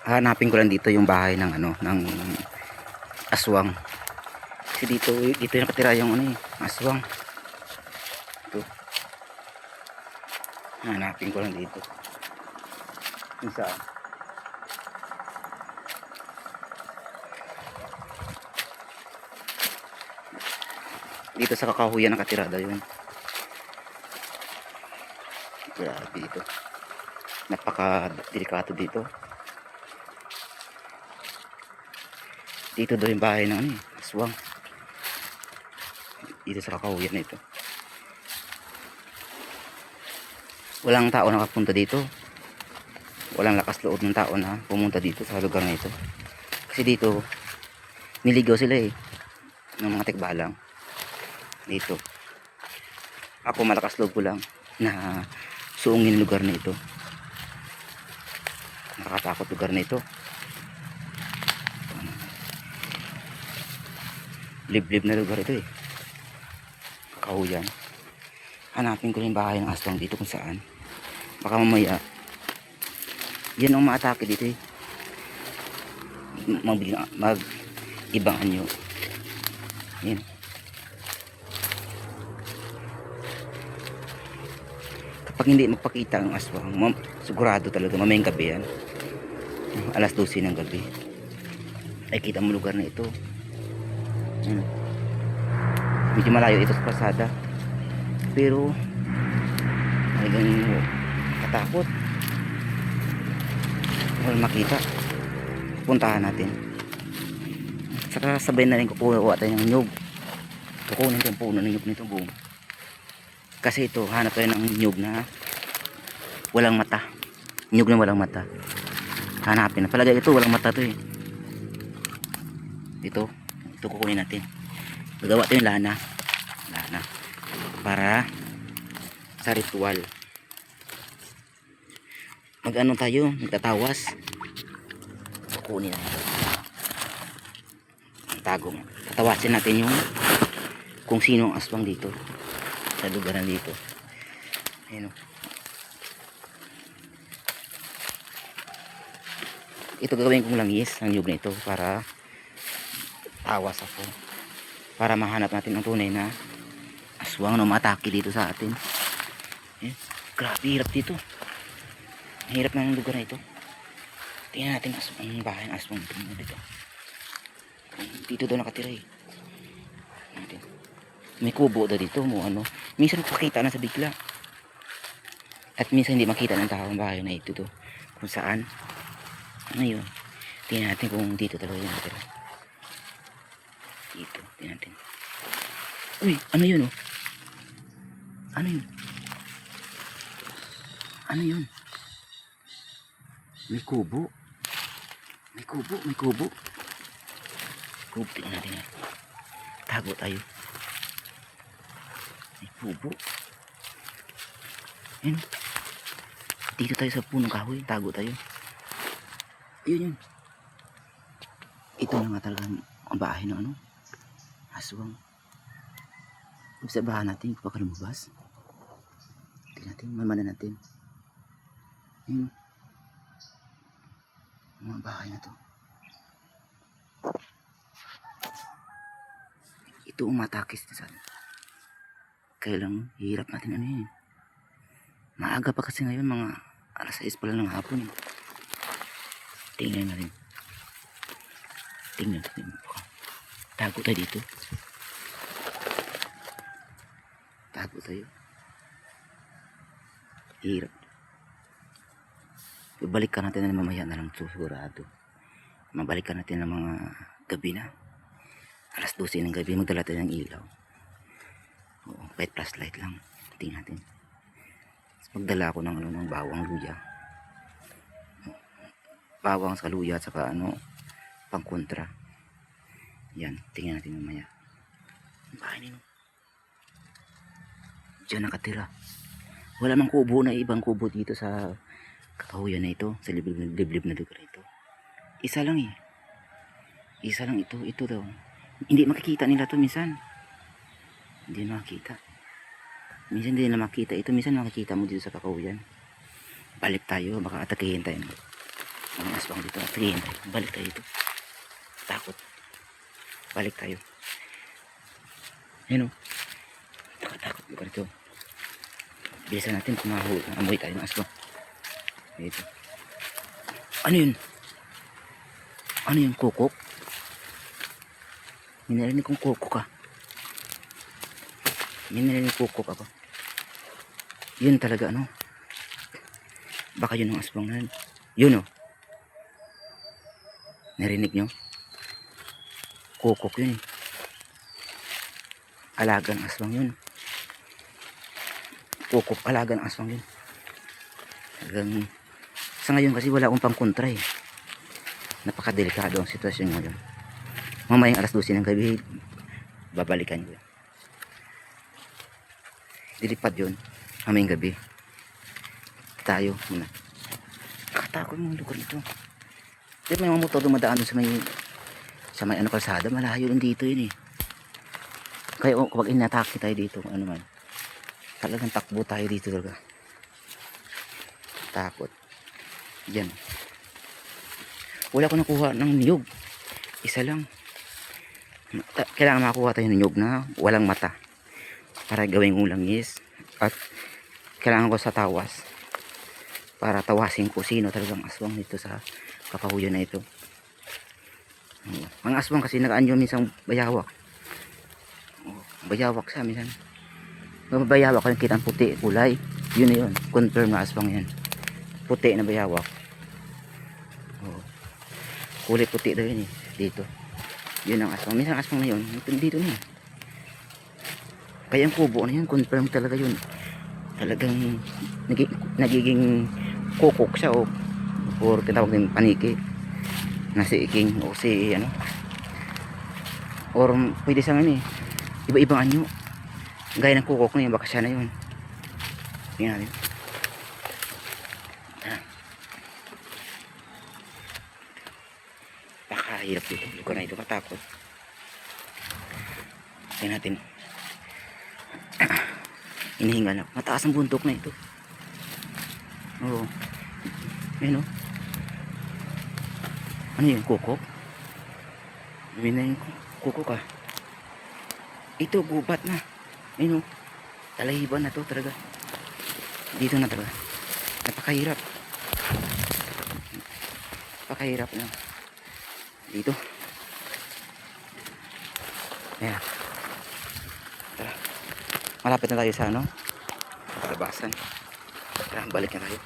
Hanapin ko lang dito yung bahay ng ano, ng aswang. Kasi dito yung nakatira yung ano aswang. Ito. Hanapin ko lang dito. Kung saan. Dito sa kakahuyan nakatira daw yun. Grabe ito. Napaka delikado dito. Dito daw yung bahay ng ano aswang. Dito sa kakahuyan na ito. Walang tao nakapunta dito. Walang lakas loob ng tao na pumunta dito sa lugar na ito. Kasi dito niligaw sila ng mga tikbalang. Dito. Ako malakas loob ko lang na suungin lugar na ito. Nakakatakot lugar na ito. Liblib na lugar ito Kahuyan. Hanapin ko yung bahay ng aswang dito kung saan. Baka mamaya yan ang maatake dito mag ibang anyo. Yan. Kapag hindi magpakita ang aswang, sigurado talaga mamayang gabi yan. Alas 12 ng gabi. Ay kita mo lugar na ito. Yan. Medyo malayo ito sa kalsada. Pero talagang katakot. Walang makita. Puntahan natin. Saka sabay na rin kukuha tayo ng nyug. Kukunin ko yung puno ng nyug nito buong. Kasi ito hanap tayo ng nyug na walang mata. Nyug na walang mata. Hanapin na. Palagay ito walang mata to Ito kukunin natin. Gagawa tayo yung lana para sa ritual. Mag-ano tayo, magtatawas. Kukunin natin. Tagong. Tatawasin natin yung kung sino ang aswang dito sa lugar na dito. Ayun. Ito gagawin kong langis ang nyug na ito para tawas ako. Para mahanap natin ang tunay na aswang na umatake dito sa atin. Grabe, hirap dito. Hirap na ng lugar na ito. Tingnan natin ang bahay ng aswang dito. Dito daw nakatira natin. May kubo daw dito mo ano. Minsan makita na sa bigla. At minsan hindi makita ng tao ang bahay na ito kung saan. Ano yun? Tingnan natin kung dito talaga yung nakatira. Dito, tingnan natin. Uy, ano yun Ano yun? Ano yun? May kubo. May kubo. Tingnan natin Tago tayo. May kubo. Ayun. Dito tayo sa punong kahoy. Tago tayo. Yun. Ito na nga talaga ang bahay ng aswang. Obserbahan natin kung baka lumabas. Tingnan natin. Mamanan natin. Ayun. Mga bahay na to. Ito umatakis na sana. Kaya lang hirap natin Maaga pa kasi ngayon, mga alas 6 pa lang ng hapon Tingnan natin. Tago tayo dito. Tago tayo. Hirap. Ibalikan natin na mamaya na lang sigurado. Mabalikan natin ng mga gabi na. Alas 12 ng gabi, magdala tayo ng ilaw. Kahit flashlight lang. Tingnan natin. Magdala ako ng bawang luya. Bawang sa luya at saka pangkontra. Yan, tingnan natin mamaya. Bahay nino. Diyan nakatira. Wala mang kubo na ibang kubo dito sa kakahuyan na ito, sa liblib na lugar ito. Isa lang Isa lang ito daw. Hindi makikita nila to minsan. Hindi makita. Minsan hindi na makita ito, minsan makikita mo dito sa kakahuyan. Balik tayo, baka atakihin tayo. Mga aswang dito, atakihin tayo. Balik tayo dito. Takot. Balik tayo. Ayun o. Takot ko dito. Bilisan natin kumahuli. Amoy tayo ng aswang. Dito. Ano yun? Ano yung kukok? Minarinig kong kukok ka. Minarinig kukok ako. Yun talaga ano. Baka yun ang aswang na yun. Yun o. Narinig nyo? Kukok yun eh. Alagang aswang yun. Kukok, alagang aswang yun. Hanggang sa ngayon kasi wala akong pangkontra eh. Napakadelikado ang sitwasyon ngayon. Mamayang alas 12 ng gabi, babalikan ko. Dilipad yun, mamayang gabi. Tayo muna. Nakatakot mong lugar nito. Di may mga motor dumadaan sa may ano kalsada, malayo din dito yun eh. Kaya kapag inatake tayo dito, ano man, talagang takbo tayo dito talaga. Takot. Yan. Wala ko nakuha ng niyog. Isa lang. Kailangan makuha tayo ng niyog na walang mata para gawin kong langis. At kailangan ko sa tawas para tawasin ko sino talagang aswang dito sa kakahuyan na ito. Mga aswang kasi nakaanyo minsan bayawak. Bayawak siya minsan. Bayawak ko kita ang puti kulay. Yun na yun. Confirm na aswang yan. Puti na bayawak. Kulay puti daw yun eh. Dito. Yun ang aswang. Minsan aswang na yun. Dito na yun. Kaya ang kubo na yun. Confirm talaga yun. Talagang nagiging kukok siya o or tinawag din paniki. Na si iking o si ano. Or pwede sa ano eh. Iba-ibang anyo. Gaya ng kukok na yun. Baka siya na yun. Tingnan natin. Hirap dito, lugar na ito, katakot. Tingnan natin. Inihinga na, mataas ang bundok na ito. Oo. Ayun o. Ano yung kukok? May na yung kukok ah. Ito, gubat na. Ayun o. Talahiban na to talaga. Dito na talaga. Napakahirap. Napakahirap na. Dito. Ayan. Tara. Malapit na tayo sa ano? Labasan. Tara, balik na tayo.